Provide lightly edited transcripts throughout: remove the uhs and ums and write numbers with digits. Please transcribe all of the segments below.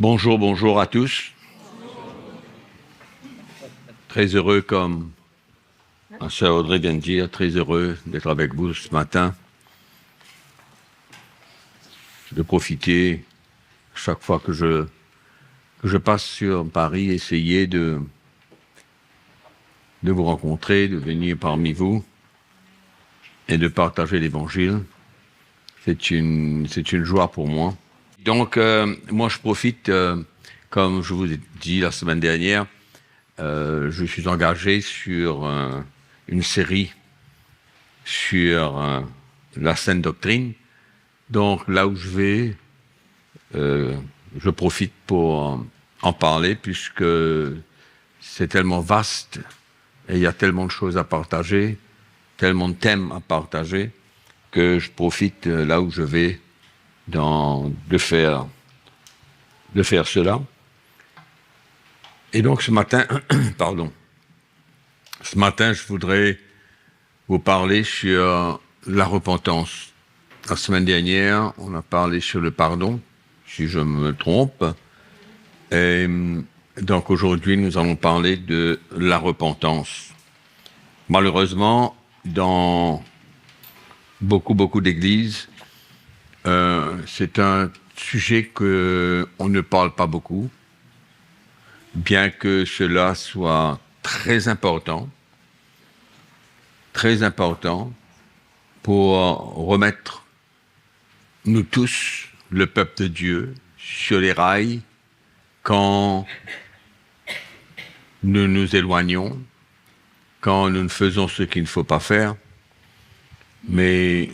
Bonjour, bonjour à tous. Très heureux, comme ma sœur Audrey vient de dire, très heureux d'être avec vous ce matin, de profiter chaque fois que je passe sur Paris, essayer de vous rencontrer, de venir parmi vous et de partager l'Évangile. C'est une joie pour moi. Donc, moi, je profite, comme je vous ai dit la semaine dernière, je suis engagé sur une série sur la sainte doctrine. Donc, là où je vais, je profite pour en parler, puisque c'est tellement vaste et il y a tellement de choses à partager, tellement de thèmes à partager, que je profite là où je vais de faire cela. Et donc ce matin, ce matin, je voudrais vous parler sur la repentance. La semaine dernière, on a parlé sur le pardon, si je me trompe. Et donc aujourd'hui, nous allons parler de la repentance. Malheureusement, dans beaucoup d'églises, c'est un sujet qu'on ne parle pas beaucoup, bien que cela soit très important pour remettre nous tous, le peuple de Dieu, sur les rails quand nous nous éloignons, quand nous ne faisons ce qu'il ne faut pas faire. Mais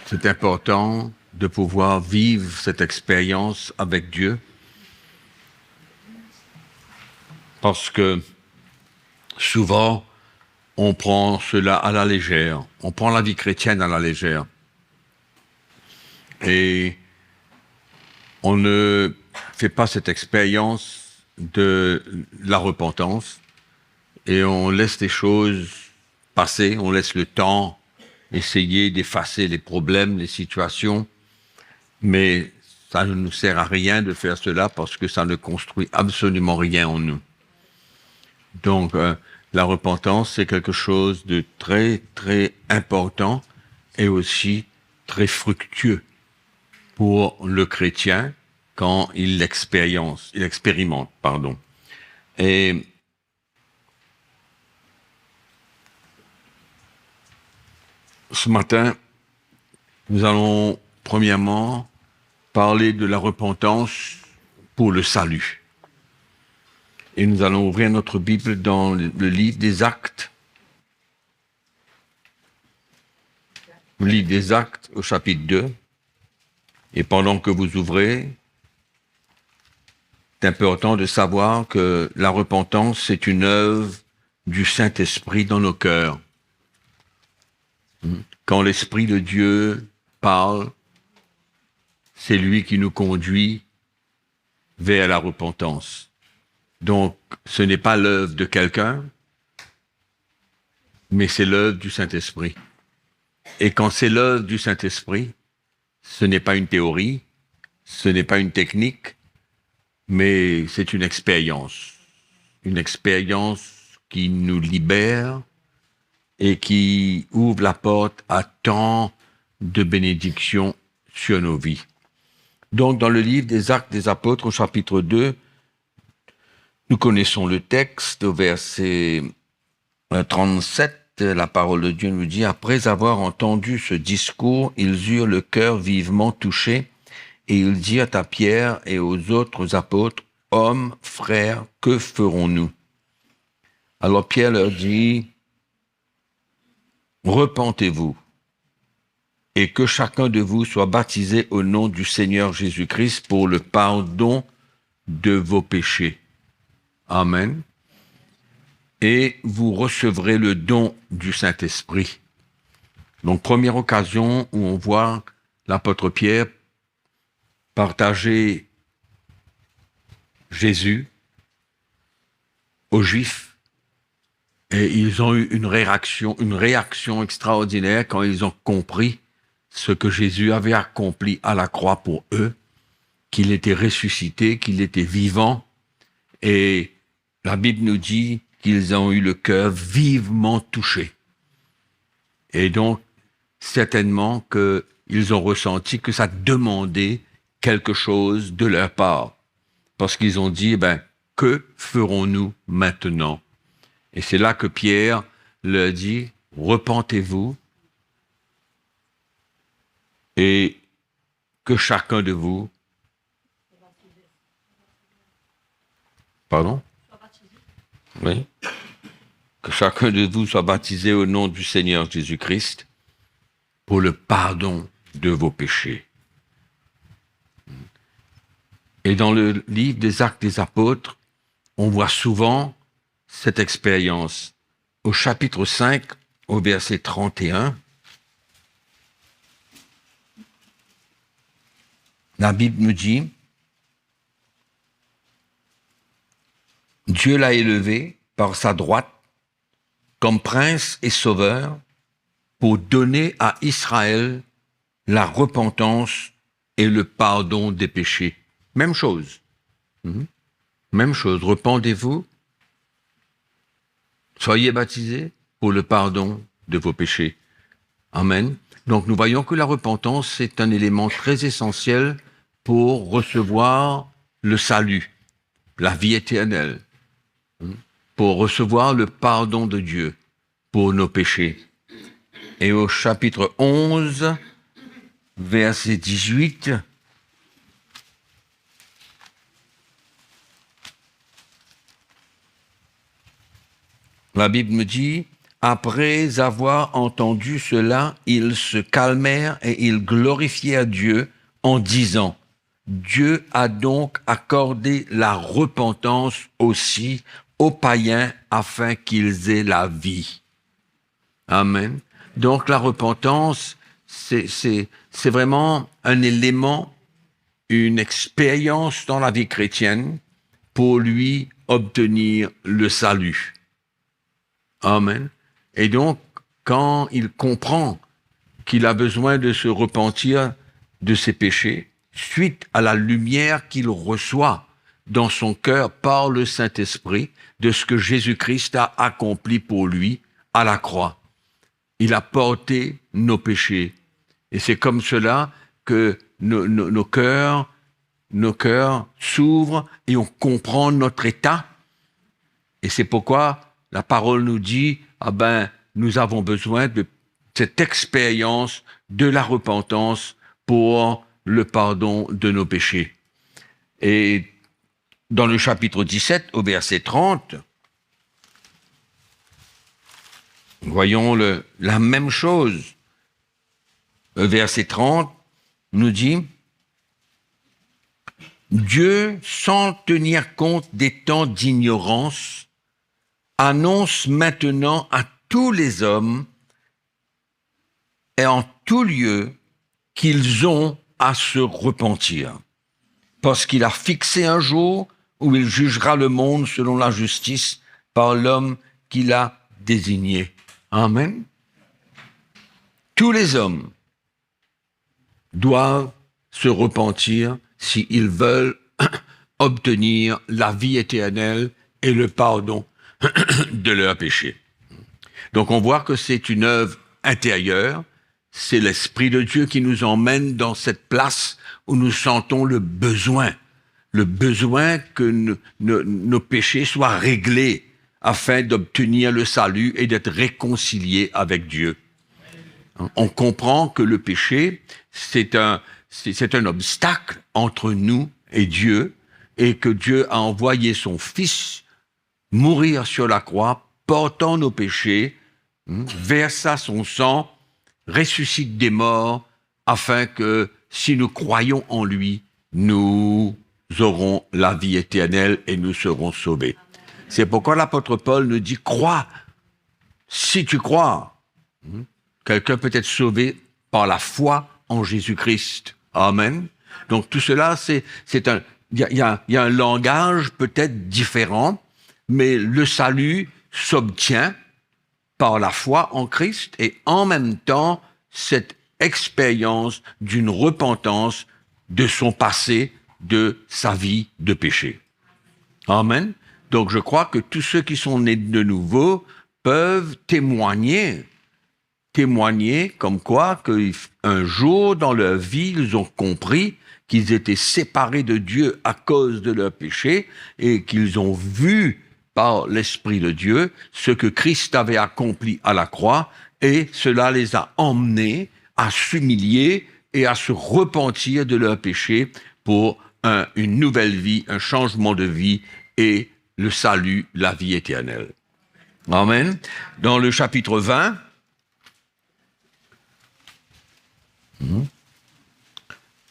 c'est important de pouvoir vivre cette expérience avec Dieu, parce que souvent, on prend cela à la légère. On prend la vie chrétienne à la légère. Et on ne fait pas cette expérience de la repentance et on laisse les choses passer, on laisse le temps essayer d'effacer les problèmes, les situations, mais ça ne nous sert à rien de faire cela parce que ça ne construit absolument rien en nous. Donc, la repentance, c'est quelque chose de très, très important et aussi très fructueux pour le chrétien quand il expérimente. Et ce matin, nous allons premièrement parler de la repentance pour le salut. Et nous allons ouvrir notre Bible dans le livre des Actes. Le livre des Actes au chapitre 2. Et pendant que vous ouvrez, c'est important de savoir que la repentance, c'est une œuvre du Saint-Esprit dans nos cœurs. Quand l'Esprit de Dieu parle, c'est lui qui nous conduit vers la repentance. Donc, ce n'est pas l'œuvre de quelqu'un, mais c'est l'œuvre du Saint-Esprit. Et quand c'est l'œuvre du Saint-Esprit, ce n'est pas une théorie, ce n'est pas une technique, mais c'est une expérience qui nous libère et qui ouvre la porte à tant de bénédictions sur nos vies. Donc, dans le livre des Actes des Apôtres, au chapitre 2, nous connaissons le texte, au verset 37, la parole de Dieu nous dit « Après avoir entendu ce discours, ils eurent le cœur vivement touché, et ils dirent à Pierre et aux autres apôtres, « Hommes, frères, que ferons-nous » Alors Pierre leur dit, « Repentez-vous, et que chacun de vous soit baptisé au nom du Seigneur Jésus-Christ pour le pardon de vos péchés. » Amen. Et vous recevrez le don du Saint-Esprit. Donc, première occasion où on voit l'apôtre Pierre partager Jésus aux Juifs. Et ils ont eu une réaction extraordinaire quand ils ont compris ce que Jésus avait accompli à la croix pour eux. qu'il était ressuscité, qu'il était vivant. Et la Bible nous dit qu'ils ont eu le cœur vivement touché. Et donc, certainement qu'ils ont ressenti que ça demandait quelque chose de leur part. Parce qu'ils ont dit, que ferons-nous maintenant? Et c'est là que Pierre leur dit, repentez-vous et que chacun de vous... Pardon? Oui. Que chacun de vous soit baptisé au nom du Seigneur Jésus-Christ pour le pardon de vos péchés. Et dans le livre des Actes des Apôtres, on voit souvent cette expérience. Au chapitre 5, au verset 31, la Bible nous dit, Dieu l'a élevé par sa droite comme prince et sauveur pour donner à Israël la repentance et le pardon des péchés. Même chose. Même chose. Repentez-vous, soyez baptisés pour le pardon de vos péchés. Amen. Donc nous voyons que la repentance est un élément très essentiel pour recevoir le salut, la vie éternelle, pour recevoir le pardon de Dieu pour nos péchés. Et au chapitre 11, verset 18, la Bible me dit, après avoir entendu cela, ils se calmèrent et ils glorifièrent Dieu en disant, Dieu a donc accordé la repentance aussi aux païens afin qu'ils aient la vie. Amen. Donc la repentance, c'est vraiment un élément, une expérience dans la vie chrétienne pour lui obtenir le salut. Amen. Et donc, quand il comprend qu'il a besoin de se repentir de ses péchés, suite à la lumière qu'il reçoit dans son cœur par le Saint-Esprit de ce que Jésus-Christ a accompli pour lui à la croix. Il a porté nos péchés. Et c'est comme cela que nos cœurs s'ouvrent et on comprend notre état. Et c'est pourquoi la parole nous dit, nous avons besoin de cette expérience de la repentance pour le pardon de nos péchés. Et dans le chapitre 17, au verset 30, voyons la même chose. Le verset 30 nous dit, Dieu, sans tenir compte des temps d'ignorance, annonce maintenant à tous les hommes et en tout lieu qu'ils ont à se repentir, parce qu'il a fixé un jour où il jugera le monde selon la justice par l'homme qu'il a désigné. Amen. Tous les hommes doivent se repentir s'ils veulent obtenir la vie éternelle et le pardon de leurs péchés. Donc on voit que c'est une œuvre intérieure, c'est l'Esprit de Dieu qui nous emmène dans cette place où nous sentons le besoin que nos péchés soient réglés afin d'obtenir le salut et d'être réconciliés avec Dieu. On comprend que le péché, c'est un obstacle entre nous et Dieu, et que Dieu a envoyé son Fils mourir sur la croix, portant nos péchés, versa son sang, ressuscite des morts, afin que, si nous croyons en lui, nous aurons la vie éternelle et nous serons sauvés. C'est pourquoi l'apôtre Paul nous dit, crois, si tu crois. Quelqu'un peut être sauvé par la foi en Jésus-Christ. Amen. Donc tout cela, il y a un langage peut-être différent, mais le salut s'obtient par la foi en Christ et en même temps cette expérience d'une repentance de son passé de sa vie de péché. Amen. Donc je crois que tous ceux qui sont nés de nouveau peuvent témoigner comme quoi qu'un jour dans leur vie, ils ont compris qu'ils étaient séparés de Dieu à cause de leur péché et qu'ils ont vu par l'Esprit de Dieu ce que Christ avait accompli à la croix et cela les a emmenés à s'humilier et à se repentir de leur péché pour une nouvelle vie, un changement de vie et le salut, la vie éternelle. Amen. Dans le chapitre 20,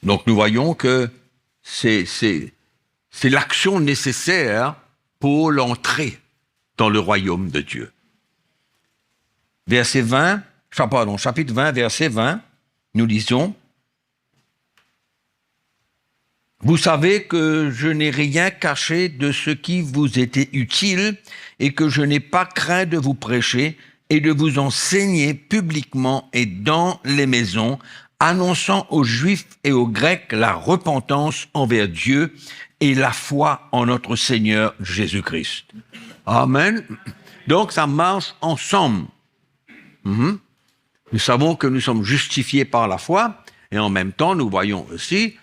donc nous voyons que c'est l'action nécessaire pour l'entrée dans le royaume de Dieu. Chapitre 20, verset 20, nous lisons « Vous savez que je n'ai rien caché de ce qui vous était utile et que je n'ai pas craint de vous prêcher et de vous enseigner publiquement et dans les maisons, annonçant aux Juifs et aux Grecs la repentance envers Dieu et la foi en notre Seigneur Jésus-Christ. » Amen. Donc ça marche ensemble. Nous savons que nous sommes justifiés par la foi et en même temps nous voyons aussi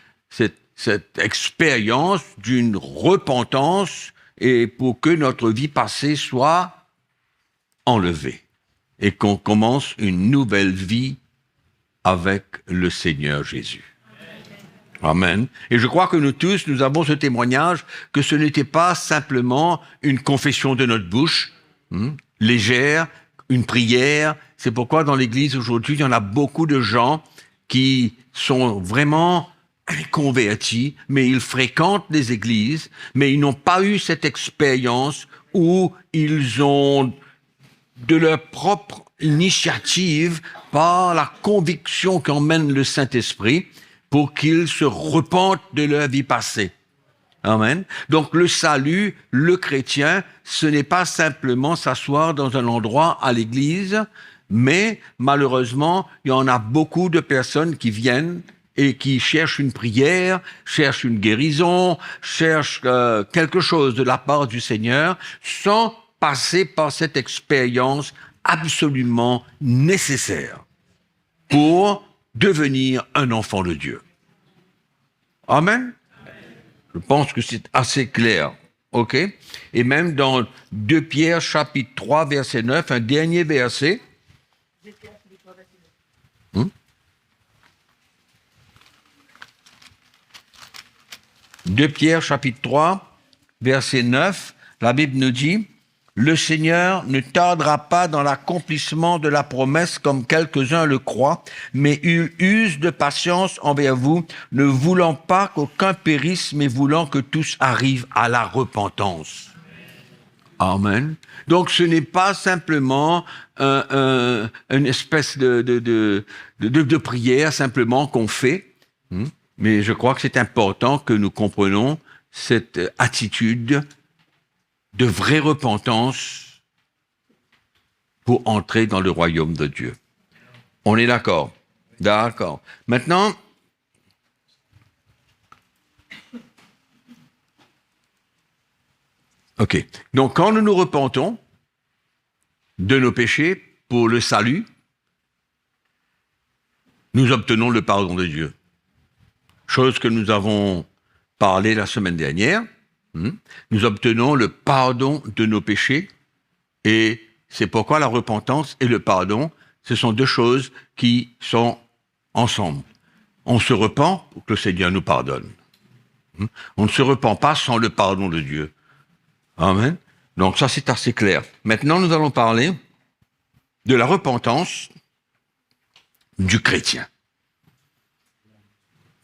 cette expérience d'une repentance et pour que notre vie passée soit enlevée et qu'on commence une nouvelle vie avec le Seigneur Jésus. Amen. Et je crois que nous tous, nous avons ce témoignage que ce n'était pas simplement une confession de notre bouche, légère, une prière. C'est pourquoi dans l'Église aujourd'hui, il y en a beaucoup de gens qui sont vraiment convertis, mais ils fréquentent les églises, mais ils n'ont pas eu cette expérience où ils ont de leur propre initiative, par la conviction qu'emmène le Saint-Esprit, pour qu'ils se repentent de leur vie passée. Amen. Donc le salut, le chrétien, ce n'est pas simplement s'asseoir dans un endroit à l'église, mais malheureusement, il y en a beaucoup de personnes qui viennent et qui cherchent une prière, cherchent une guérison, cherchent quelque chose de la part du Seigneur, sans passer par cette expérience absolument nécessaire pour devenir un enfant de Dieu. Amen. Je pense que c'est assez clair. OK? Et même dans 2 Pierre, chapitre 3, verset 9, un dernier verset. 2 Pierre, chapitre 3, verset 9, la Bible nous dit « Le Seigneur ne tardera pas dans l'accomplissement de la promesse comme quelques-uns le croient, mais il use de patience envers vous, ne voulant pas qu'aucun périsse, mais voulant que tous arrivent à la repentance. » Amen. Donc ce n'est pas simplement une espèce de prière simplement qu'on fait, mais je crois que c'est important que nous comprenions cette attitude de vraie repentance pour entrer dans le royaume de Dieu. On est d'accord? D'accord. Maintenant, OK. Donc, quand nous nous repentons de nos péchés pour le salut, nous obtenons le pardon de Dieu. Chose que nous avons parlé la semaine dernière. Nous obtenons le pardon de nos péchés et c'est pourquoi la repentance et le pardon, ce sont deux choses qui sont ensemble. On se repent pour que le Seigneur nous pardonne. On ne se repent pas sans le pardon de Dieu. Amen. Donc ça, c'est assez clair. Maintenant, nous allons parler de la repentance du chrétien.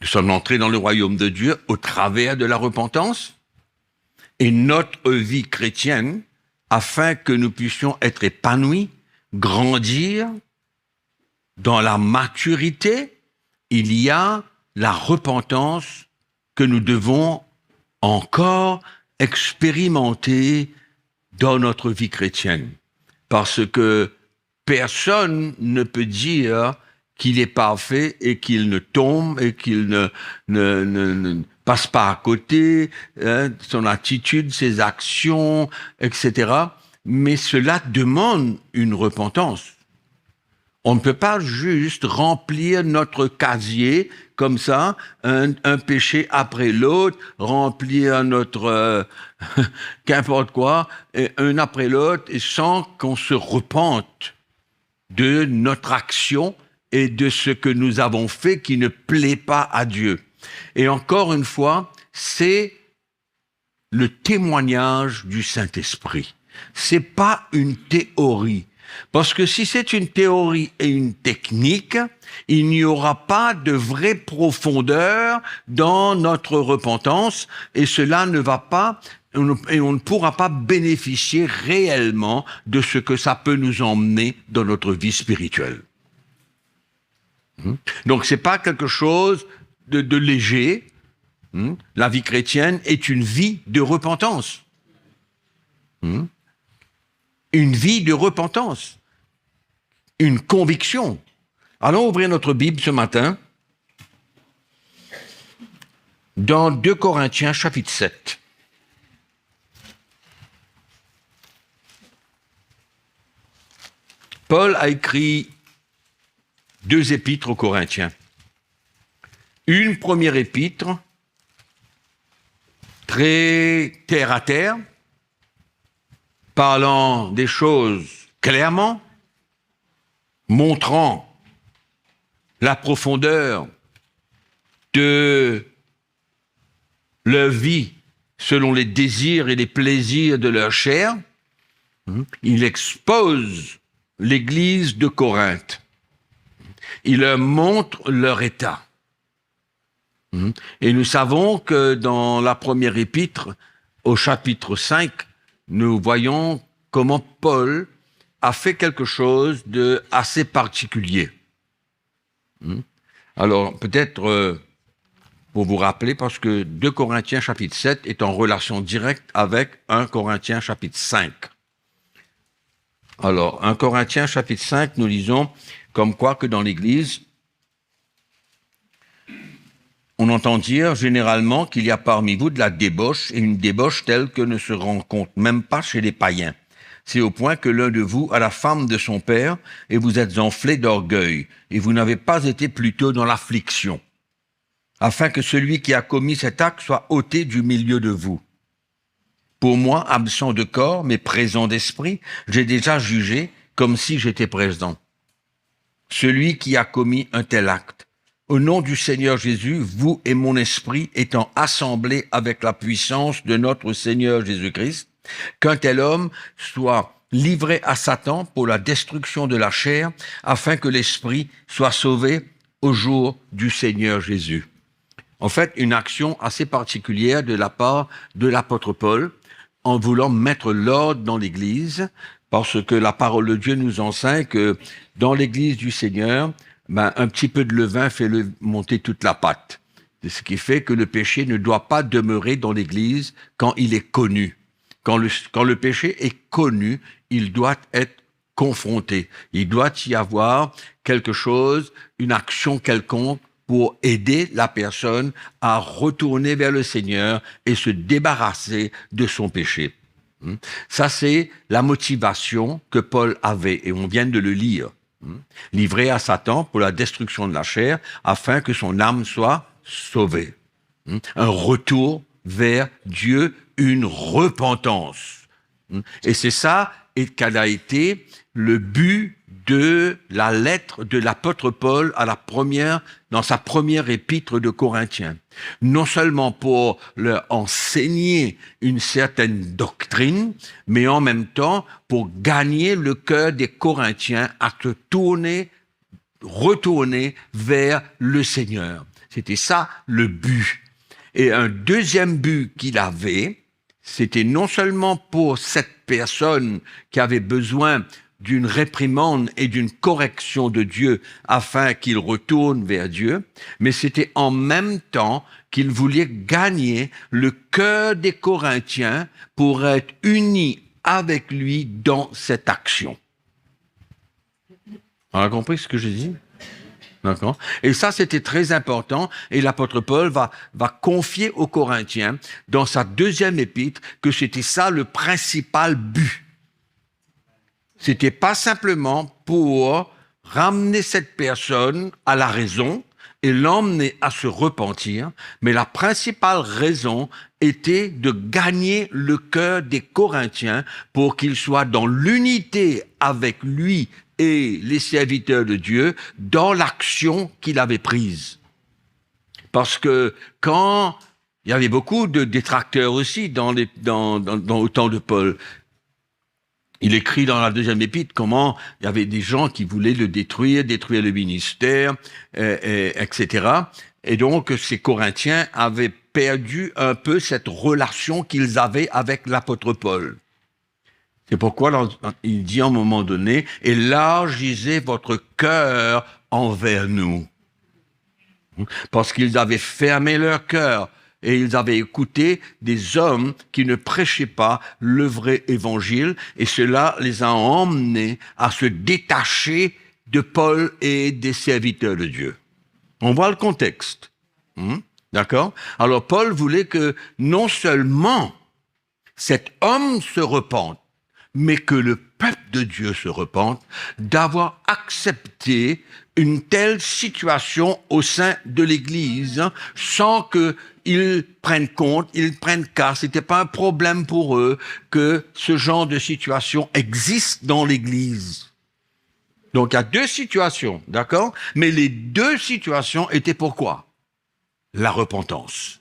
Nous sommes entrés dans le royaume de Dieu au travers de la repentance et notre vie chrétienne, afin que nous puissions être épanouis, grandir dans la maturité, il y a la repentance que nous devons encore expérimenter dans notre vie chrétienne. Parce que personne ne peut dire qu'il est parfait et qu'il ne tombe et qu'il passe pas à côté, son attitude, ses actions, etc. Mais cela demande une repentance. On ne peut pas juste remplir notre casier comme ça, un péché après l'autre, remplir notre qu'importe quoi, un après l'autre, et sans qu'on se repente de notre action et de ce que nous avons fait qui ne plaît pas à Dieu. Et encore une fois, c'est le témoignage du Saint-Esprit. C'est pas une théorie. Parce que si c'est une théorie et une technique, il n'y aura pas de vraie profondeur dans notre repentance et cela ne va pas, et on ne pourra pas bénéficier réellement de ce que ça peut nous emmener dans notre vie spirituelle. Donc c'est pas quelque chose de léger. La vie chrétienne est une vie de repentance. Une vie de repentance. Une conviction. Allons ouvrir notre Bible ce matin dans 2 Corinthiens chapitre 7. Paul a écrit 2 épîtres aux Corinthiens. Une première épître, très terre à terre, parlant des choses clairement, montrant la profondeur de leur vie selon les désirs et les plaisirs de leur chair. Il expose l'église de Corinthe. Il leur montre leur état. Et nous savons que dans la première épître, au chapitre 5, nous voyons comment Paul a fait quelque chose de assez particulier. Alors, peut-être pour vous rappeler, parce que 2 Corinthiens chapitre 7 est en relation directe avec 1 Corinthiens chapitre 5. Alors, 1 Corinthiens chapitre 5, nous lisons comme quoi que dans l'Église, on entend dire généralement qu'il y a parmi vous de la débauche, et une débauche telle que ne se rencontre même pas chez les païens. C'est au point que l'un de vous a la femme de son père, et vous êtes enflés d'orgueil, et vous n'avez pas été plutôt dans l'affliction, afin que celui qui a commis cet acte soit ôté du milieu de vous. Pour moi, absent de corps, mais présent d'esprit, j'ai déjà jugé comme si j'étais présent. Celui qui a commis un tel acte, au nom du Seigneur Jésus, vous et mon esprit étant assemblés avec la puissance de notre Seigneur Jésus-Christ, qu'un tel homme soit livré à Satan pour la destruction de la chair, afin que l'esprit soit sauvé au jour du Seigneur Jésus. En fait, une action assez particulière de la part de l'apôtre Paul, en voulant mettre l'ordre dans l'Église, parce que la parole de Dieu nous enseigne que dans l'Église du Seigneur, un petit peu de levain fait monter toute la pâte. Ce qui fait que le péché ne doit pas demeurer dans l'Église quand il est connu. Quand le péché est connu, il doit être confronté. Il doit y avoir quelque chose, une action quelconque pour aider la personne à retourner vers le Seigneur et se débarrasser de son péché. Ça, c'est la motivation que Paul avait, et on vient de le lire. Livré à Satan pour la destruction de la chair, afin que son âme soit sauvée. Un retour vers Dieu, une repentance. Et c'est ça quel a été le but de la lettre de l'apôtre Paul dans sa première épître de Corinthiens. Non seulement pour leur enseigner une certaine doctrine, mais en même temps pour gagner le cœur des Corinthiens à retourner vers le Seigneur. C'était ça le but. Et un deuxième but qu'il avait, c'était non seulement pour cette personne qui avait besoin d'une réprimande et d'une correction de Dieu afin qu'il retourne vers Dieu, mais c'était en même temps qu'il voulait gagner le cœur des Corinthiens pour être unis avec lui dans cette action. On a compris ce que j'ai dit? D'accord? Et ça, c'était très important. Et l'apôtre Paul va confier aux Corinthiens, dans sa deuxième épître, que c'était ça le principal but. C'était pas simplement pour ramener cette personne à la raison et l'emmener à se repentir, mais la principale raison était de gagner le cœur des Corinthiens pour qu'ils soient dans l'unité avec lui et les serviteurs de Dieu dans l'action qu'il avait prise. Parce que quand il y avait beaucoup de détracteurs aussi dans au temps de Paul, il écrit dans la deuxième épître comment il y avait des gens qui voulaient le détruire le ministère, etc. Et donc, ces Corinthiens avaient perdu un peu cette relation qu'ils avaient avec l'apôtre Paul. C'est pourquoi il dit à un moment donné, « Élargissez votre cœur envers nous. » Parce qu'ils avaient fermé leur cœur et ils avaient écouté des hommes qui ne prêchaient pas le vrai évangile, et cela les a emmenés à se détacher de Paul et des serviteurs de Dieu. On voit le contexte. D'accord? Alors Paul voulait que non seulement cet homme se repente, mais que le peuple de Dieu se repente d'avoir accepté une telle situation au sein de l'Église sans qu'ils prennent compte, ils prennent cas. C'était pas un problème pour eux que ce genre de situation existe dans l'Église. Donc il y a deux situations, d'accord? Mais les deux situations étaient pourquoi? La repentance.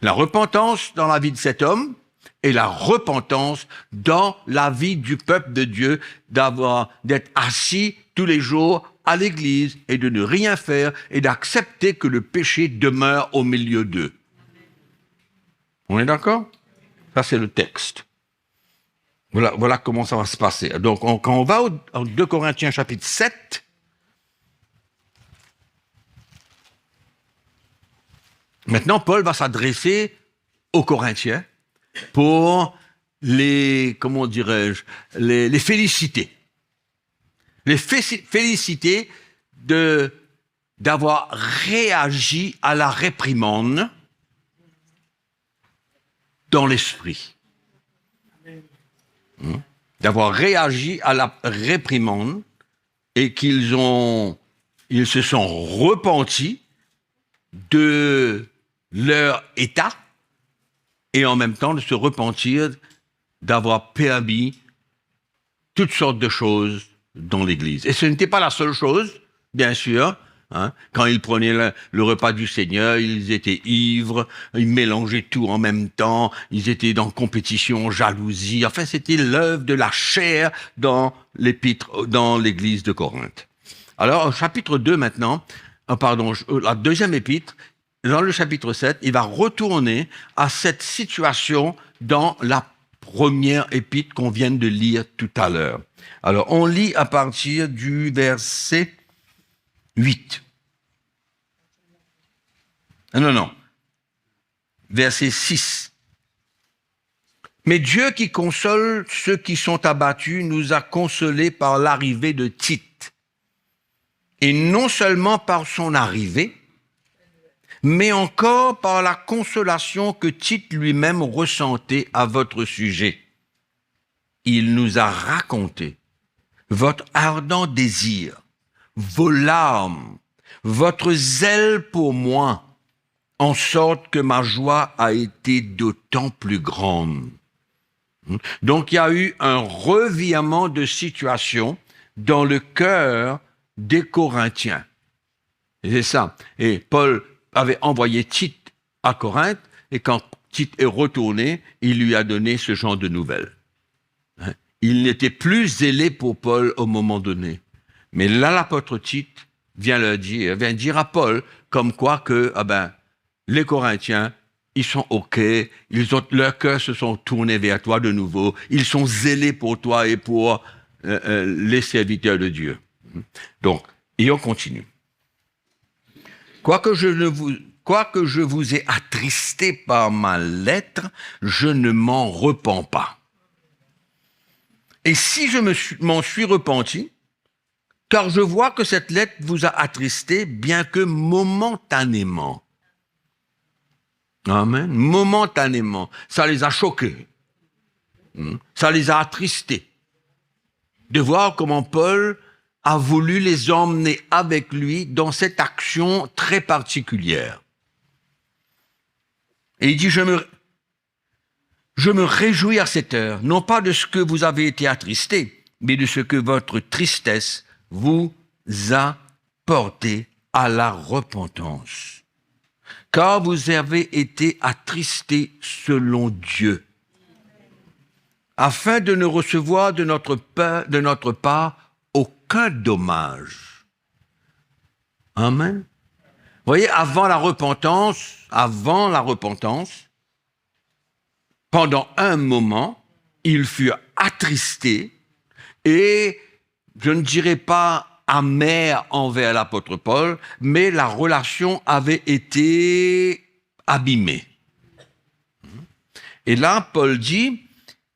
La repentance dans la vie de cet homme, et la repentance dans la vie du peuple de Dieu, d'être assis tous les jours à l'église et de ne rien faire et d'accepter que le péché demeure au milieu d'eux. On est d'accord? Ça, c'est le texte. Voilà comment ça va se passer. Donc, quand on va en 2 Corinthiens chapitre 7, maintenant, Paul va s'adresser aux Corinthiens pour comment dirais-je, les féliciter. Les féliciter d'avoir réagi à la réprimande dans l'esprit. D'avoir réagi à la réprimande et qu'ils se sont repentis de leur état et en même temps de se repentir d'avoir permis toutes sortes de choses dans l'Église. Et ce n'était pas la seule chose, bien sûr. Quand ils prenaient le repas du Seigneur, ils étaient ivres, ils mélangeaient tout en même temps, ils étaient dans compétition, jalousie. Enfin, c'était l'œuvre de la chair dans l'Église de Corinthe. Alors, au chapitre 2 maintenant, la deuxième épître, dans le chapitre 7, il va retourner à cette situation dans la première épître qu'on vient de lire tout à l'heure. Alors, on lit à partir du verset 8. Non. Verset 6. Mais Dieu qui console ceux qui sont abattus nous a consolés par l'arrivée de Tite. Et non seulement par son arrivée, mais encore par la consolation que Tite lui-même ressentait à votre sujet. Il nous a raconté votre ardent désir, vos larmes, votre zèle pour moi, en sorte que ma joie a été d'autant plus grande. Donc il y a eu un revirement de situation dans le cœur des Corinthiens. Et c'est ça. Et Paul avait envoyé Tite à Corinthe, et quand Tite est retourné, il lui a donné ce genre de nouvelles. Il n'était plus zélé pour Paul au moment donné. Mais là, l'apôtre Tite vient dire à Paul, comme quoi que, les Corinthiens, ils sont OK, leurs cœurs se sont tournés vers toi de nouveau, ils sont zélés pour toi et pour les serviteurs de Dieu. Donc, et on continue. Quoique je vous ai attristé par ma lettre, je ne m'en repens pas. Et si je m'en suis repenti, car je vois que cette lettre vous a attristé, bien que momentanément. Amen. Momentanément. Ça les a choqués. Ça les a attristés. De voir comment Paul a voulu les emmener avec lui dans cette action très particulière. Et il dit, je me réjouis à cette heure, non pas de ce que vous avez été attristés, mais de ce que votre tristesse vous a porté à la repentance. Car vous avez été attristés selon Dieu, afin de ne recevoir de notre part aucun dommage. Amen. Vous voyez, avant la repentance, pendant un moment, ils furent attristés et, je ne dirais pas amers envers l'apôtre Paul, mais la relation avait été abîmée. Et là, Paul dit,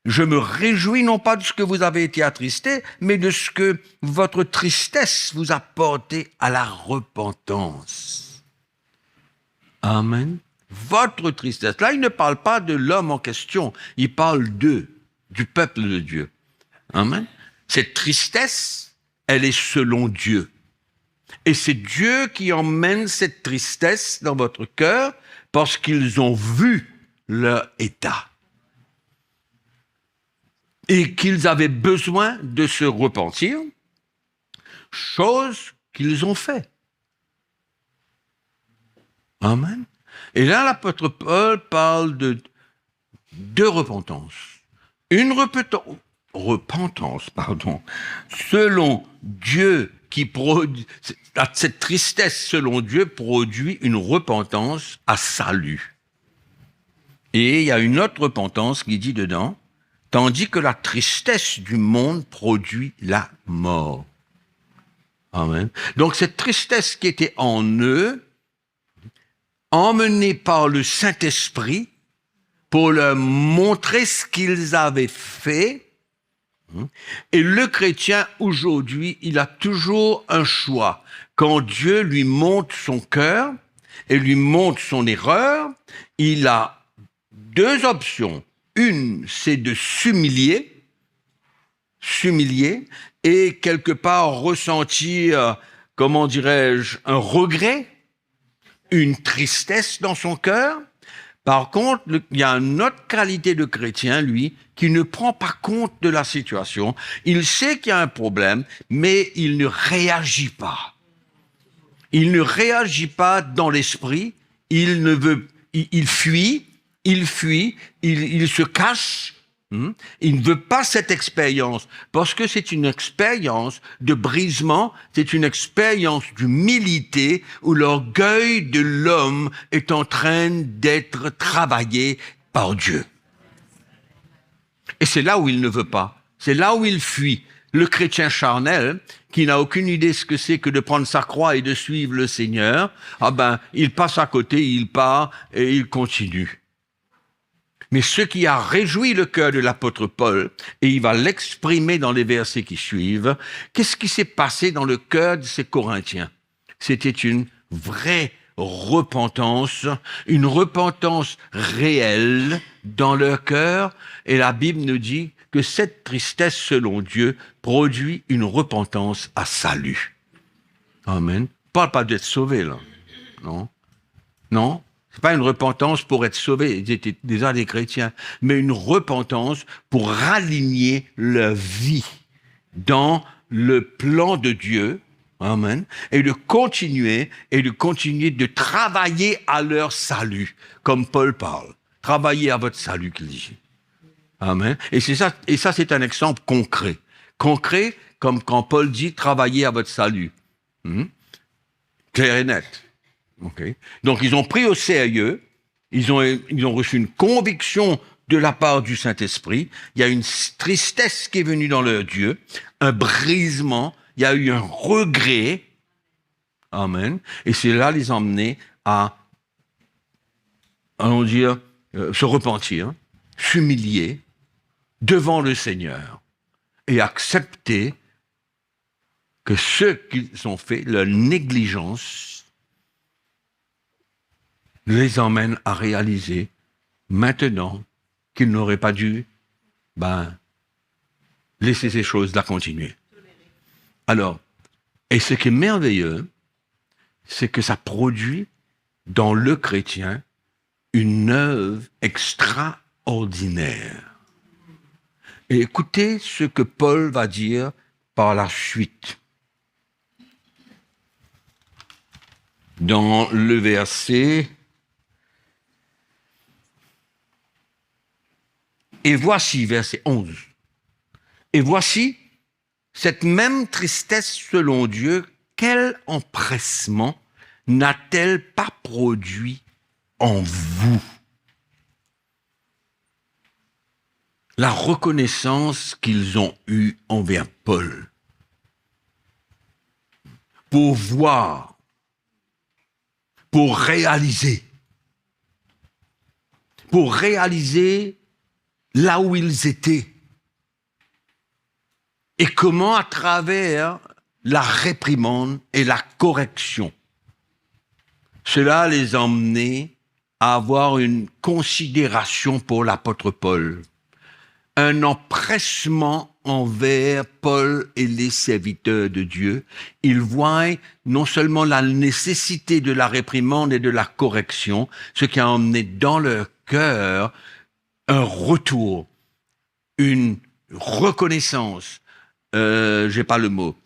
je me réjouis non pas de ce que vous avez été attristés, mais de ce que votre tristesse vous a porté à la repentance. Amen. Votre tristesse. Là, il ne parle pas de l'homme en question, il parle d'eux, du peuple de Dieu. Amen. Cette tristesse, elle est selon Dieu. Et c'est Dieu qui emmène cette tristesse dans votre cœur parce qu'ils ont vu leur état. Et qu'ils avaient besoin de se repentir, chose qu'ils ont fait. Amen. Et là, l'apôtre Paul parle de deux repentances. Une repentance, selon Dieu qui produit, cette tristesse selon Dieu produit une repentance à salut. Et il y a une autre repentance qui dit dedans, tandis que la tristesse du monde produit la mort. Amen. Donc cette tristesse qui était en eux, emmenée par le Saint-Esprit, pour leur montrer ce qu'ils avaient fait. Et le chrétien, aujourd'hui, il a toujours un choix. Quand Dieu lui montre son cœur et lui montre son erreur, il a deux options. Une, c'est de s'humilier, et quelque part ressentir, comment dirais-je, un regret, une tristesse dans son cœur. Par contre, il y a une autre qualité de chrétien, lui, qui ne prend pas compte de la situation. Il sait qu'il y a un problème, mais il ne réagit pas. Il ne réagit pas dans l'esprit, il fuit, il se cache. Il ne veut pas cette expérience, parce que c'est une expérience de brisement, c'est une expérience d'humilité où l'orgueil de l'homme est en train d'être travaillé par Dieu. Et c'est là où il ne veut pas, c'est là où il fuit. Le chrétien charnel, qui n'a aucune idée de ce que c'est que de prendre sa croix et de suivre le Seigneur, il passe à côté, il part et il continue. Mais ce qui a réjoui le cœur de l'apôtre Paul, et il va l'exprimer dans les versets qui suivent, qu'est-ce qui s'est passé dans le cœur de ces Corinthiens? C'était une vraie repentance, une repentance réelle dans leur cœur, et la Bible nous dit que cette tristesse, selon Dieu, produit une repentance à salut. Amen. Parle pas d'être sauvé, là. Non. C'est pas une repentance pour être sauvé, ils étaient déjà des chrétiens, mais une repentance pour raligner leur vie dans le plan de Dieu, amen, et de continuer de travailler à leur salut, comme Paul parle. Travaillez à votre salut, qu'il dit. Amen. Et ça, c'est un exemple concret. Concret, comme quand Paul dit travaillez à votre salut. Clair et net. Okay. Donc, ils ont pris au sérieux, ils ont reçu une conviction de la part du Saint-Esprit, il y a une tristesse qui est venue dans leur Dieu, un brisement, il y a eu un regret, amen, et c'est là les emmener à, allons dire, se repentir, s'humilier devant le Seigneur et accepter que ce qu'ils ont fait, leur négligence, les emmène à réaliser maintenant qu'ils n'auraient pas dû laisser ces choses-là continuer. Alors, et ce qui est merveilleux, c'est que ça produit dans le chrétien une œuvre extraordinaire. Et écoutez ce que Paul va dire par la suite. Dans le verset, et voici, verset 11, et voici cette même tristesse selon Dieu, quel empressement n'a-t-elle pas produit en vous? La reconnaissance qu'ils ont eue envers Paul pour voir, pour réaliser là où ils étaient et comment à travers la réprimande et la correction, cela les a emmenés à avoir une considération pour l'apôtre Paul, un empressement envers Paul et les serviteurs de Dieu. Ils voient non seulement la nécessité de la réprimande et de la correction, ce qui a emmené dans leur cœur un retour, une reconnaissance, j'ai pas le mot,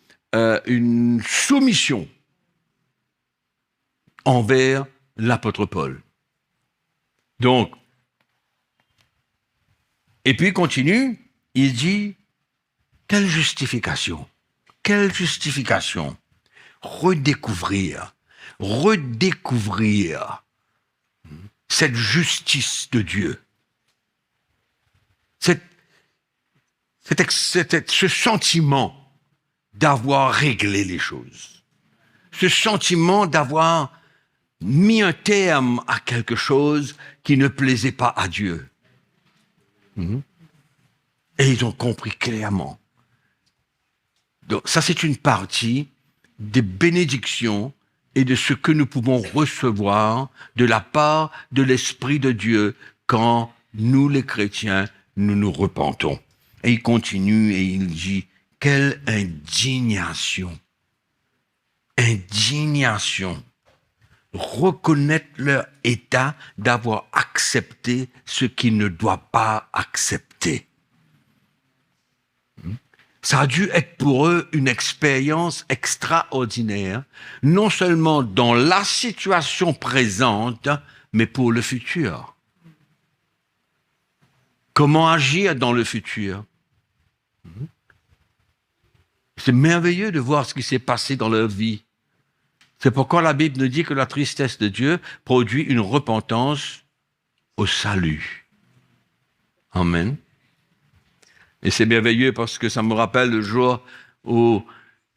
une soumission envers l'apôtre Paul. Donc, et puis il continue, il dit, quelle justification, redécouvrir cette justice de Dieu, ce sentiment d'avoir réglé les choses, ce sentiment d'avoir mis un terme à quelque chose qui ne plaisait pas à Dieu. Et ils ont compris clairement. Donc ça, c'est une partie des bénédictions et de ce que nous pouvons recevoir de la part de l'Esprit de Dieu quand nous, les chrétiens, nous nous repentons. Et il continue et il dit, quelle indignation! Indignation! Reconnaître leur état d'avoir accepté ce qu'ils ne doivent pas accepter. Ça a dû être pour eux une expérience extraordinaire, non seulement dans la situation présente, mais pour le futur. Comment agir dans le futur? C'est merveilleux de voir ce qui s'est passé dans leur vie. C'est pourquoi la Bible nous dit que la tristesse de Dieu produit une repentance au salut. Amen. Et c'est merveilleux parce que ça me rappelle le jour où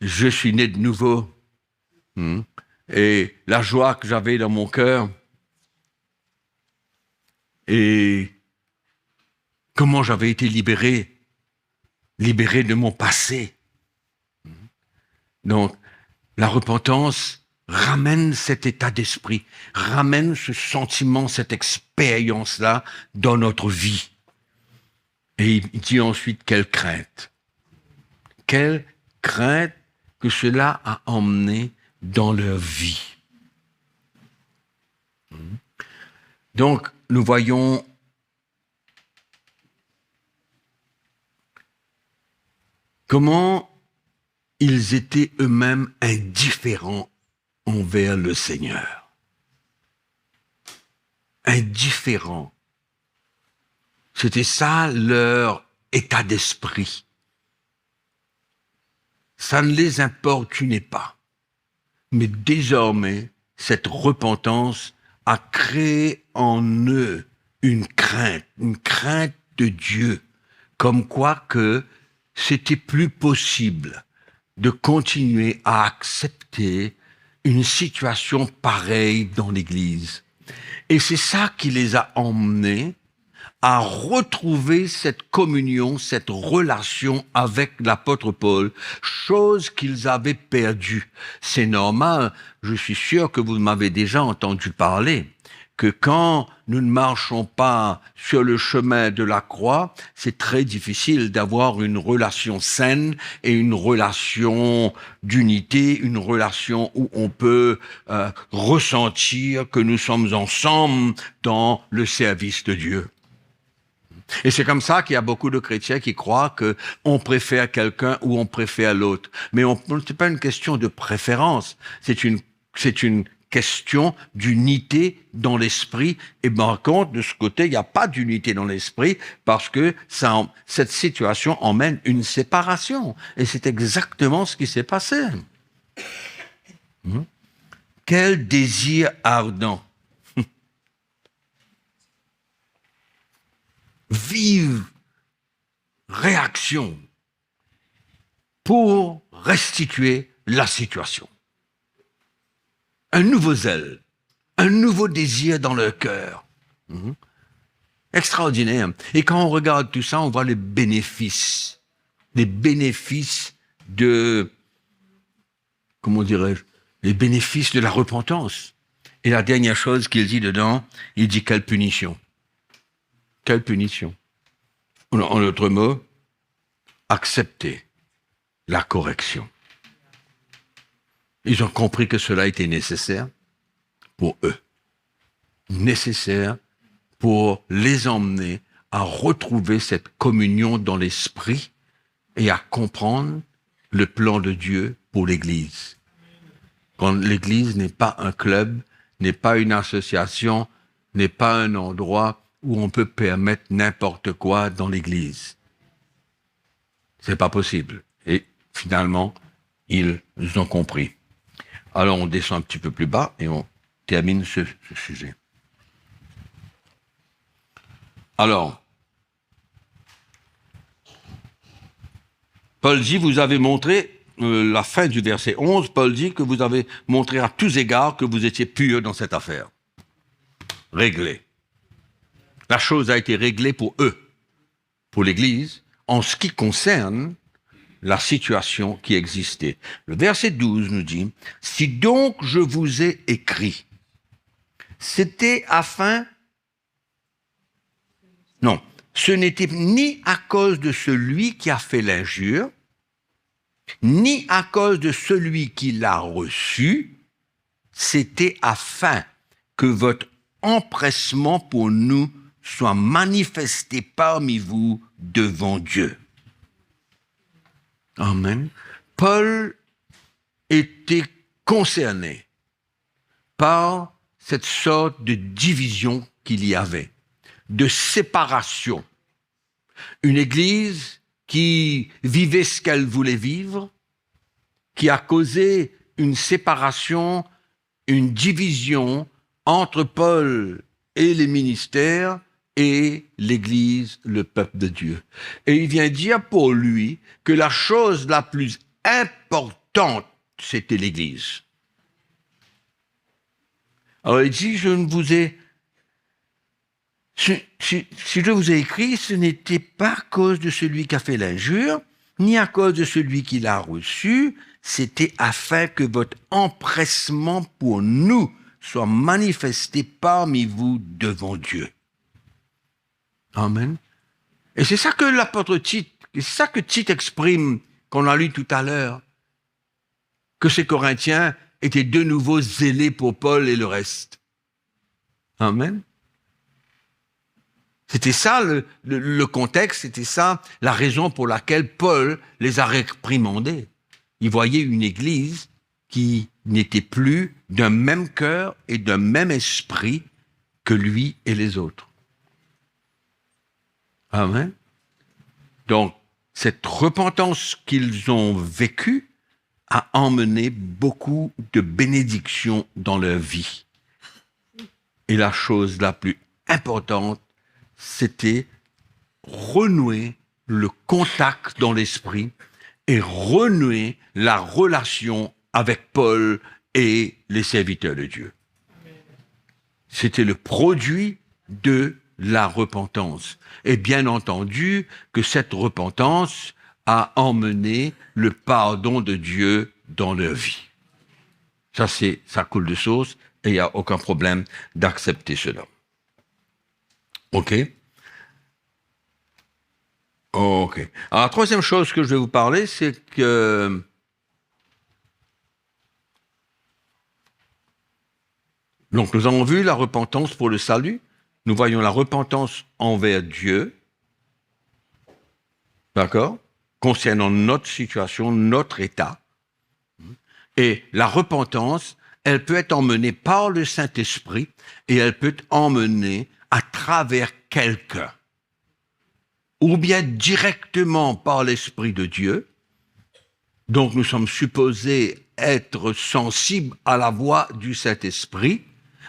je suis né de nouveau. Et la joie que j'avais dans mon cœur. Et comment j'avais été libéré de mon passé. Donc, la repentance ramène cet état d'esprit, ramène ce sentiment, cette expérience-là dans notre vie. Et il dit ensuite, quelle crainte que cela a emmené dans leur vie. Donc, nous voyons comment ils étaient eux-mêmes indifférents envers le Seigneur. Indifférents. C'était ça leur état d'esprit. Ça ne les importunait pas. Mais désormais, cette repentance a créé en eux une crainte de Dieu, comme quoi que c'était plus possible de continuer à accepter une situation pareille dans l'Église. Et c'est ça qui les a emmenés à retrouver cette communion, cette relation avec l'apôtre Paul, chose qu'ils avaient perdue. C'est normal, je suis sûr que vous m'avez déjà entendu parler, que quand nous ne marchons pas sur le chemin de la croix, c'est très difficile d'avoir une relation saine et une relation d'unité, une relation où on peut ressentir que nous sommes ensemble dans le service de Dieu. Et c'est comme ça qu'il y a beaucoup de chrétiens qui croient qu'on préfère quelqu'un ou on préfère l'autre. Mais c'est pas une question de préférence, c'est une question d'unité dans l'esprit. Et par contre, de ce côté, il n'y a pas d'unité dans l'esprit parce que cette situation emmène une séparation. Et c'est exactement ce qui s'est passé. Quel désir ardent! Vive réaction pour restituer la situation. Un nouveau zèle, un nouveau désir dans leur cœur. Extraordinaire. Et quand on regarde tout ça, on voit les bénéfices de, comment dirais-je, les bénéfices de la repentance. Et la dernière chose qu'il dit dedans, il dit quelle punition. Quelle punition. En d'autres mots, accepter la correction. Ils ont compris que cela était nécessaire pour eux. Nécessaire pour les emmener à retrouver cette communion dans l'esprit et à comprendre le plan de Dieu pour l'Église. Quand l'Église n'est pas un club, n'est pas une association, n'est pas un endroit où on peut permettre n'importe quoi dans l'Église. C'est pas possible. Et finalement, ils ont compris. Alors on descend un petit peu plus bas et on termine ce sujet. Alors, Paul dit, vous avez montré, la fin du verset 11, Paul dit que vous avez montré à tous égards que vous étiez pieux dans cette affaire. Réglé. La chose a été réglée pour eux, pour l'Église, en ce qui concerne la situation qui existait. Le verset 12 nous dit, « Si donc je vous ai écrit, c'était afin... » Non, ce n'était ni à cause de celui qui a fait l'injure, ni à cause de celui qui l'a reçu, c'était afin que votre empressement pour nous soit manifesté parmi vous devant Dieu. Amen. Paul était concerné par cette sorte de division qu'il y avait, de séparation. Une église qui vivait ce qu'elle voulait vivre, qui a causé une séparation, une division entre Paul et les ministères et l'Église, le peuple de Dieu. Et il vient dire pour lui que la chose la plus importante, c'était l'Église. Alors il dit, si je vous ai écrit, ce n'était pas à cause de celui qui a fait l'injure, ni à cause de celui qui l'a reçu, c'était afin que votre empressement pour nous soit manifesté parmi vous devant Dieu. Amen. Et c'est ça que l'apôtre Tite, c'est ça que Tite exprime, qu'on a lu tout à l'heure, que ces Corinthiens étaient de nouveau zélés pour Paul et le reste. Amen. C'était ça le contexte, c'était ça la raison pour laquelle Paul les a réprimandés. Il voyait une église qui n'était plus d'un même cœur et d'un même esprit que lui et les autres. Amen. Donc, cette repentance qu'ils ont vécue a emmené beaucoup de bénédictions dans leur vie. Et la chose la plus importante, c'était renouer le contact dans l'esprit et renouer la relation avec Paul et les serviteurs de Dieu. C'était le produit de la repentance. Et bien entendu que cette repentance a emmené le pardon de Dieu dans leur vie. Ça coule de source et il n'y a aucun problème d'accepter cela. OK? OK. Alors, la troisième chose que je vais vous parler, c'est que donc nous avons vu la repentance pour le salut, nous voyons la repentance envers Dieu, d'accord, concernant notre situation, notre état. Et la repentance, elle peut être emmenée par le Saint-Esprit et elle peut être emmenée à travers quelqu'un, ou bien directement par l'Esprit de Dieu. Donc nous sommes supposés être sensibles à la voix du Saint-Esprit,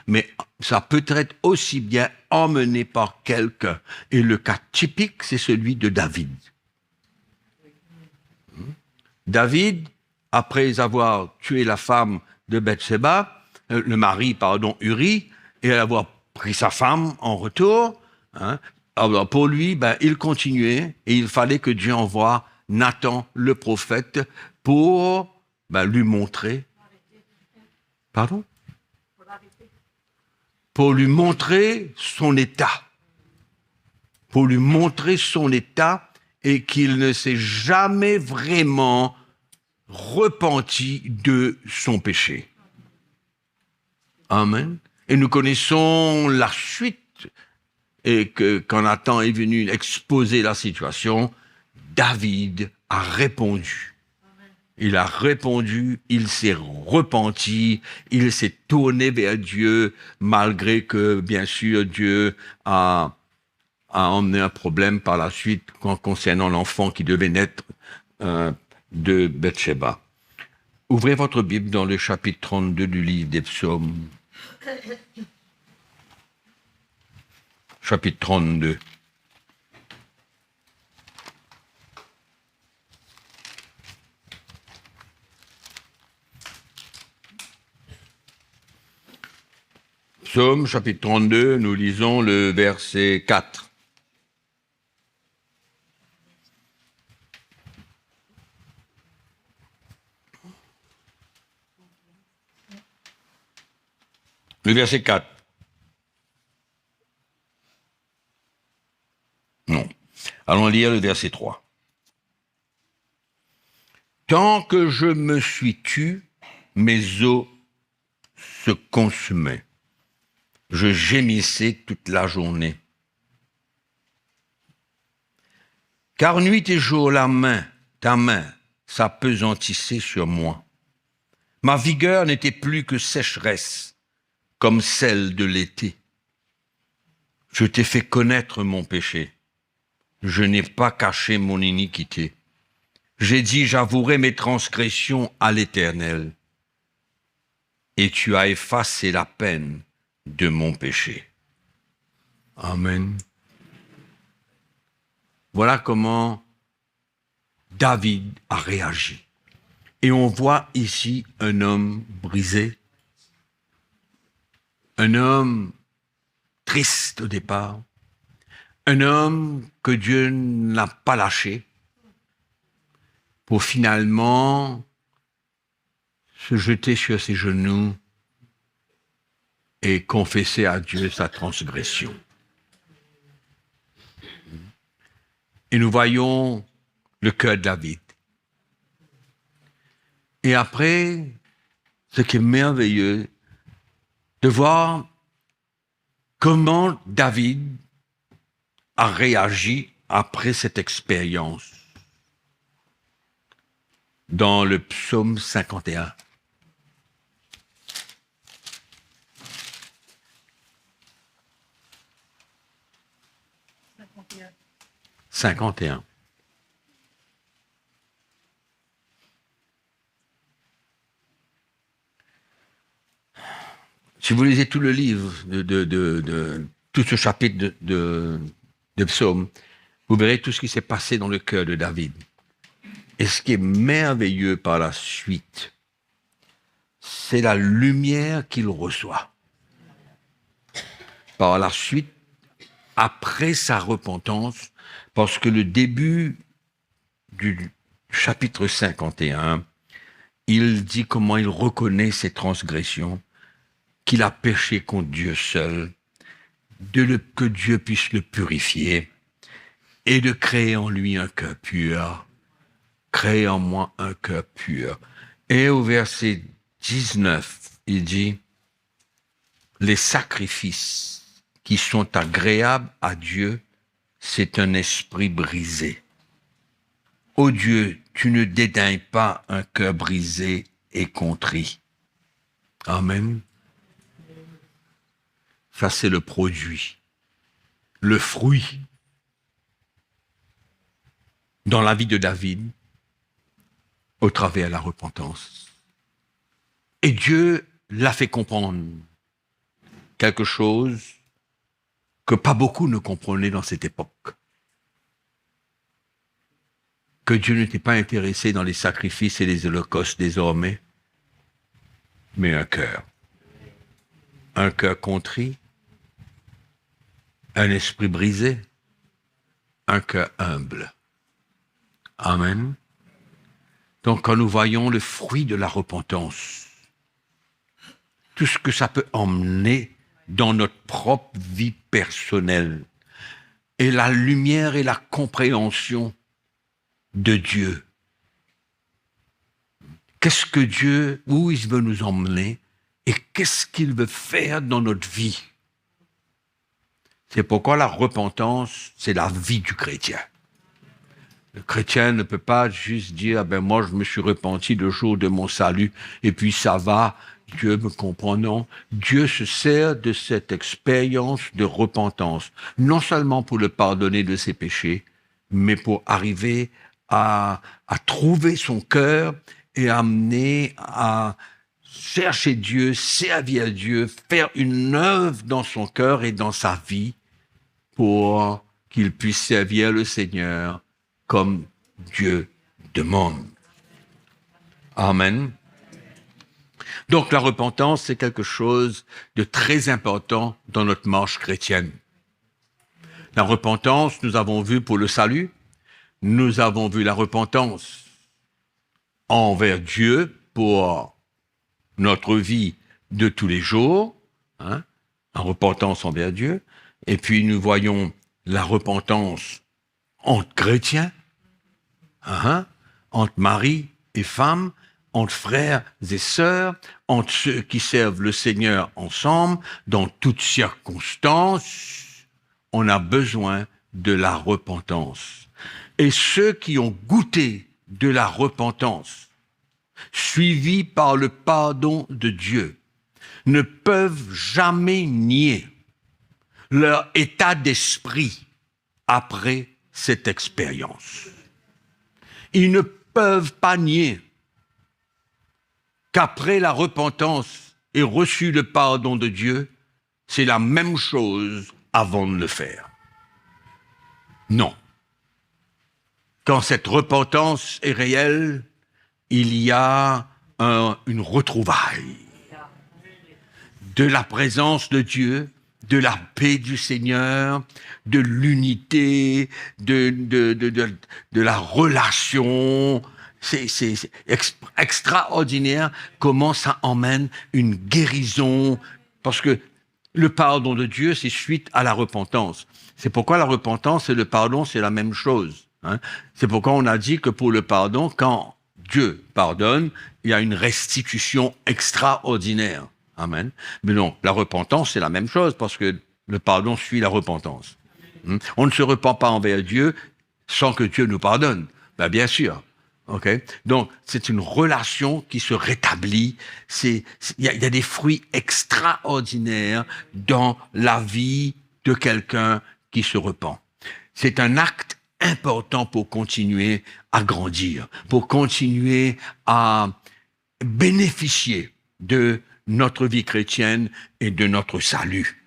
mais ça peut être aussi bien emmené par quelqu'un. Et le cas typique, c'est celui de David. David, après avoir tué la femme de Bathsheba, le mari, Uri, et avoir pris sa femme en retour, alors pour lui, il continuait et il fallait que Dieu envoie Nathan, le prophète, pour lui montrer. Pardon? Pour lui montrer son état. Pour lui montrer son état et qu'il ne s'est jamais vraiment repenti de son péché. Amen. Et nous connaissons la suite, et que quand Nathan est venu exposer la situation, David a répondu. Il a répondu, il s'est repenti, il s'est tourné vers Dieu, malgré que, bien sûr, Dieu a emmené un problème par la suite concernant l'enfant qui devait naître de Bathsheba. Ouvrez votre Bible dans le chapitre 32 du livre des Psaumes. Chapitre 32. Psaume, chapitre 32, nous lisons le verset 4. Le verset 4. Non. Allons lire le verset 3. Tant que je me suis tu, mes os se consumaient. Je gémissais toute la journée. Car nuit et jour, ta main s'appesantissait sur moi. Ma vigueur n'était plus que sécheresse, comme celle de l'été. Je t'ai fait connaître mon péché. Je n'ai pas caché mon iniquité. J'ai dit, j'avouerai mes transgressions à l'Éternel. Et tu as effacé la peine de mon péché. Amen. Voilà comment David a réagi. Et on voit ici un homme brisé, un homme triste au départ, un homme que Dieu n'a pas lâché pour finalement se jeter sur ses genoux et confesser à Dieu sa transgression. Et nous voyons le cœur de David. Et après, ce qui est merveilleux, de voir comment David a réagi après cette expérience dans le psaume 51. Si vous lisez tout le livre de tout ce chapitre de psaumes, vous verrez tout ce qui s'est passé dans le cœur de David. Et ce qui est merveilleux par la suite, c'est la lumière qu'il reçoit. Par la suite, après sa repentance, parce que le début du chapitre 51, il dit comment il reconnaît ses transgressions, qu'il a péché contre Dieu seul, que Dieu puisse le purifier et de créer en lui un cœur pur. Créer en moi un cœur pur. Et au verset 19, il dit, les sacrifices qui sont agréables à Dieu, c'est un esprit brisé. Ô Dieu, tu ne dédaignes pas un cœur brisé et contrit. Amen. Ça, c'est le produit, le fruit dans la vie de David au travers de la repentance. Et Dieu l'a fait comprendre quelque chose que pas beaucoup ne comprenaient dans cette époque. Que Dieu n'était pas intéressé dans les sacrifices et les holocaustes désormais, mais un cœur contrit, un esprit brisé, un cœur humble. Amen. Donc quand nous voyons le fruit de la repentance, tout ce que ça peut emmener dans notre propre vie personnelle, et la lumière et la compréhension de Dieu. Qu'est-ce que Dieu, où il veut nous emmener, et qu'est-ce qu'il veut faire dans notre vie? C'est pourquoi la repentance, c'est la vie du chrétien. Le chrétien ne peut pas juste dire, moi je me suis repenti le jour de mon salut, et puis ça va, Dieu me comprend. Non, Dieu se sert de cette expérience de repentance, non seulement pour le pardonner de ses péchés, mais pour arriver à trouver son cœur et amener à chercher Dieu, servir Dieu, faire une œuvre dans son cœur et dans sa vie pour qu'il puisse servir le Seigneur comme Dieu demande. Amen. Donc la repentance, c'est quelque chose de très important dans notre marche chrétienne. La repentance, nous avons vu pour le salut, nous avons vu la repentance envers Dieu pour notre vie de tous les jours, la repentance envers Dieu, et puis nous voyons la repentance entre chrétiens, entre mari et femme, entre frères et sœurs, entre ceux qui servent le Seigneur ensemble, dans toutes circonstances, on a besoin de la repentance. Et ceux qui ont goûté de la repentance, suivis par le pardon de Dieu, ne peuvent jamais nier leur état d'esprit après cette expérience. Ils ne peuvent pas nier qu'après la repentance et reçu le pardon de Dieu, c'est la même chose avant de le faire. Non. Quand cette repentance est réelle, il y a une retrouvaille de la présence de Dieu, de la paix du Seigneur, de l'unité, de la relation. C'est extraordinaire comment ça emmène une guérison, parce que le pardon de Dieu, c'est suite à la repentance. C'est pourquoi la repentance et le pardon, c'est la même chose. C'est pourquoi on a dit que pour le pardon, quand Dieu pardonne, il y a une restitution extraordinaire. Amen. Mais non, la repentance, c'est la même chose, parce que le pardon suit la repentance. On ne se repent pas envers Dieu sans que Dieu nous pardonne. Bien sûr. Okay? Donc, c'est une relation qui se rétablit. Il y a des fruits extraordinaires dans la vie de quelqu'un qui se repent. C'est un acte important pour continuer à grandir, pour continuer à bénéficier de notre vie chrétienne et de notre salut.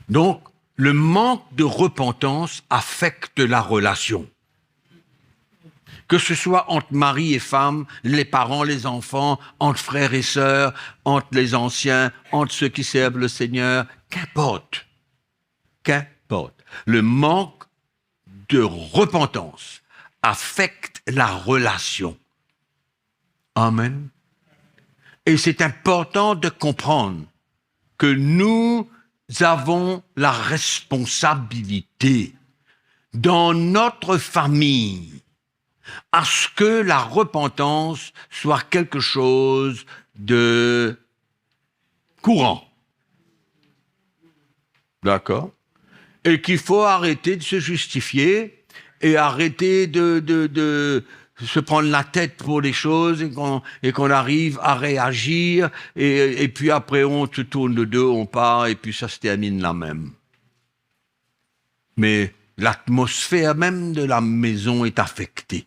Donc, le manque de repentance affecte la relation. Que ce soit entre mari et femme, les parents, les enfants, entre frères et sœurs, entre les anciens, entre ceux qui servent le Seigneur, qu'importe, qu'importe, le manque de repentance affecte la relation. Amen. Et c'est important de comprendre que nous avons la responsabilité dans notre famille à ce que la repentance soit quelque chose de courant. D'accord? Et qu'il faut arrêter de se justifier et arrêter de se prendre la tête pour les choses et qu'on arrive à réagir et puis après on se tourne le dos, on part et puis ça se termine là même. Mais l'atmosphère même de la maison est affectée.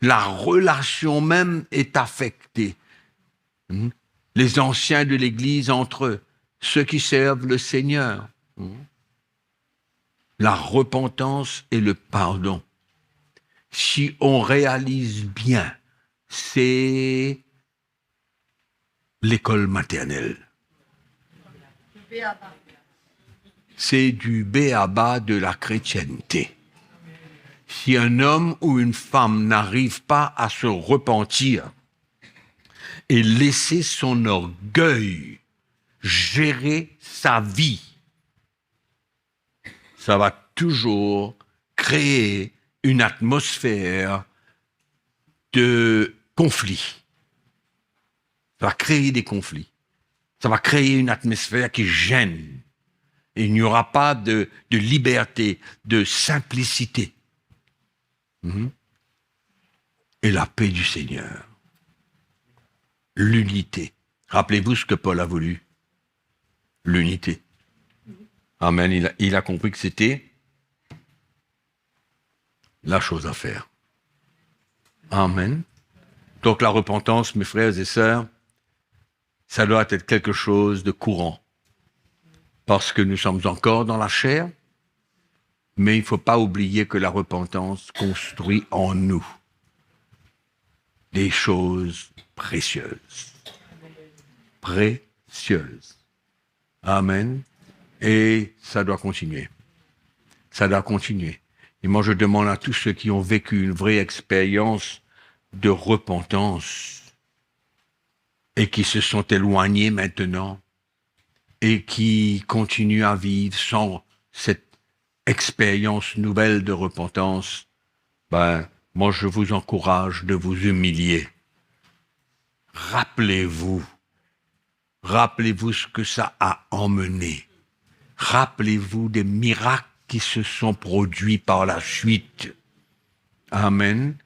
La relation même est affectée. Les anciens de l'Église entre eux, ceux qui servent le Seigneur. La repentance et le pardon. Si on réalise bien, c'est l'école maternelle. C'est du b.a.-ba de la chrétienté. Si un homme ou une femme n'arrive pas à se repentir et laisser son orgueil gérer sa vie, ça va toujours créer une atmosphère de conflit. Ça va créer des conflits. Ça va créer une atmosphère qui gêne. Et il n'y aura pas de liberté, de simplicité. Et la paix du Seigneur. L'unité. Rappelez-vous ce que Paul a voulu. L'unité. Amen. Il a compris que c'était la chose à faire. Amen. Donc la repentance, mes frères et sœurs, ça doit être quelque chose de courant. Parce que nous sommes encore dans la chair, mais il ne faut pas oublier que la repentance construit en nous des choses précieuses. Précieuses. Amen. Et ça doit continuer. Ça doit continuer. Et moi, je demande à tous ceux qui ont vécu une vraie expérience de repentance et qui se sont éloignés maintenant et qui continuent à vivre sans cette expérience nouvelle de repentance, moi, je vous encourage de vous humilier. Rappelez-vous ce que ça a emmené. Rappelez-vous des miracles qui se sont produits par la suite. Amen.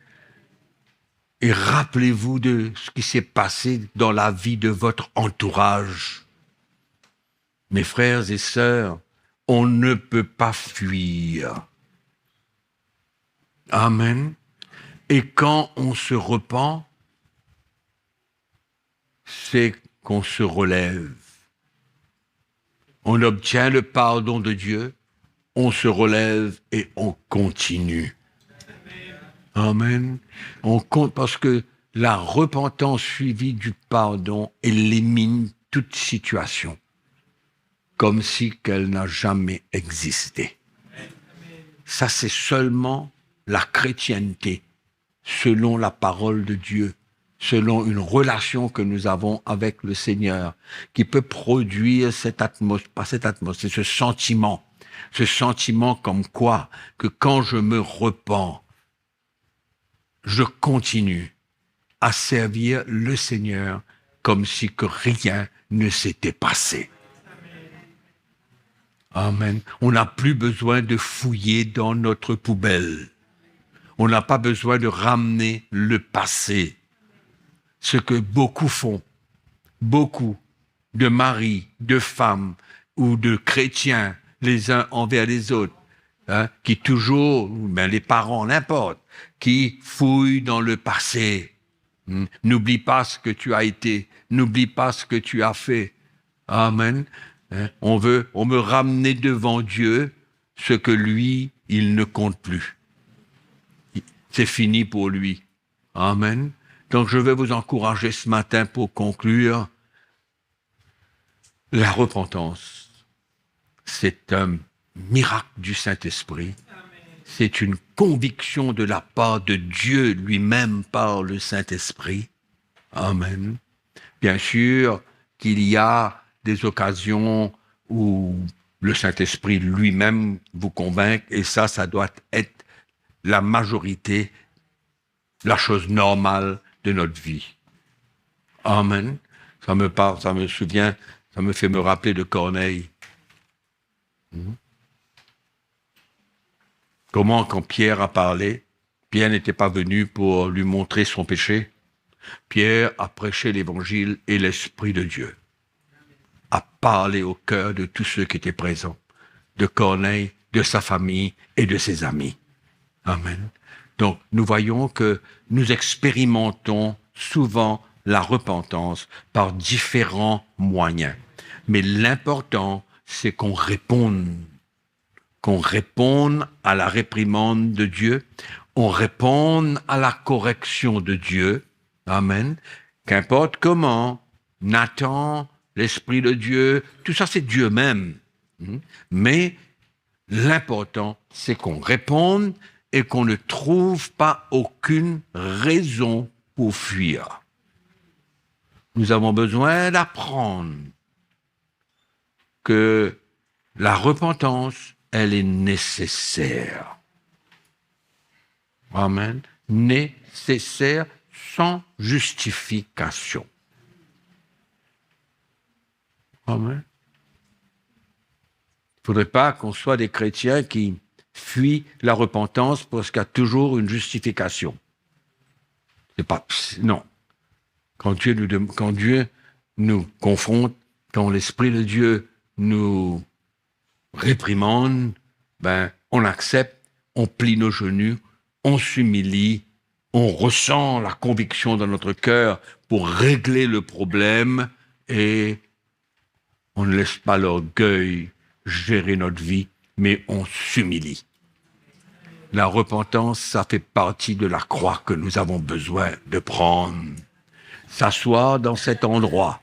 Et rappelez-vous de ce qui s'est passé dans la vie de votre entourage. Mes frères et sœurs, on ne peut pas fuir. Amen. Et quand on se repent, c'est qu'on se relève. On obtient le pardon de Dieu, on se relève et on continue. Amen. On compte parce que la repentance suivie du pardon élimine toute situation, comme si qu'elle n'a jamais existé. Ça, c'est seulement la chrétienté, selon la parole de Dieu, selon une relation que nous avons avec le Seigneur, qui peut produire cette atmosphère, ce sentiment comme quoi, que quand je me repens, je continue à servir le Seigneur comme si que rien ne s'était passé. Amen. On n'a plus besoin de fouiller dans notre poubelle. On n'a pas besoin de ramener le passé. Ce que beaucoup font, beaucoup de maris, de femmes ou de chrétiens, les uns envers les autres, qui toujours, les parents, n'importe, qui fouillent dans le passé. N'oublie pas ce que tu as été, n'oublie pas ce que tu as fait. Amen. On veut ramener devant Dieu ce que lui, il ne compte plus. C'est fini pour lui. Amen. Donc je vais vous encourager ce matin pour conclure la repentance. c'est un miracle du Saint-Esprit. C'est une conviction de la part de Dieu lui-même par le Saint-Esprit. Amen. Bien sûr qu'il y a des occasions où le Saint-Esprit lui-même vous convainc, et ça doit être la majorité, la chose normale de notre vie. Amen. Ça me parle, ça me souvient, ça me fait me rappeler de Corneille. Comment, quand Pierre a parlé, Pierre n'était pas venu pour lui montrer son péché. Pierre a prêché l'évangile et l'Esprit de Dieu a parlé au cœur de tous ceux qui étaient présents, de Corneille, de sa famille et de ses amis. Amen. Donc, nous voyons que nous expérimentons souvent la repentance par différents moyens. Mais l'important, c'est qu'on réponde à la réprimande de Dieu, on réponde à la correction de Dieu. Amen. Qu'importe comment, Nathan, l'Esprit de Dieu, tout ça c'est Dieu même. Mais l'important, c'est qu'on réponde et qu'on ne trouve pas aucune raison pour fuir. Nous avons besoin d'apprendre que la repentance, elle est nécessaire. Amen. Nécessaire sans justification. Amen. Il ne faudrait pas qu'on soit des chrétiens qui fuient la repentance parce qu'il y a toujours une justification. C'est pas, non. Quand Dieu nous confronte, quand l'Esprit de Dieu nous réprimande, on accepte, on plie nos genoux, on s'humilie, on ressent la conviction dans notre cœur pour régler le problème et on ne laisse pas l'orgueil gérer notre vie, mais on s'humilie. La repentance, ça fait partie de la croix que nous avons besoin de prendre. S'asseoir dans cet endroit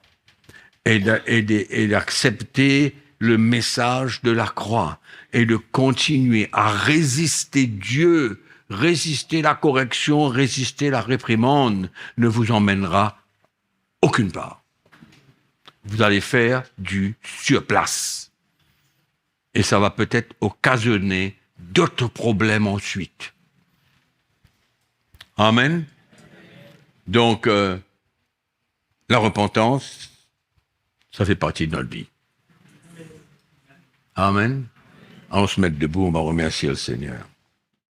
et d'accepter le message de la croix et de continuer à résister Dieu, résister la correction, résister la réprimande, ne vous emmènera aucune part. Vous allez faire du surplace. Et ça va peut-être occasionner d'autres problèmes ensuite. Amen. Donc, la repentance, ça fait partie de notre vie. Amen. On se met debout, on va remercier le Seigneur.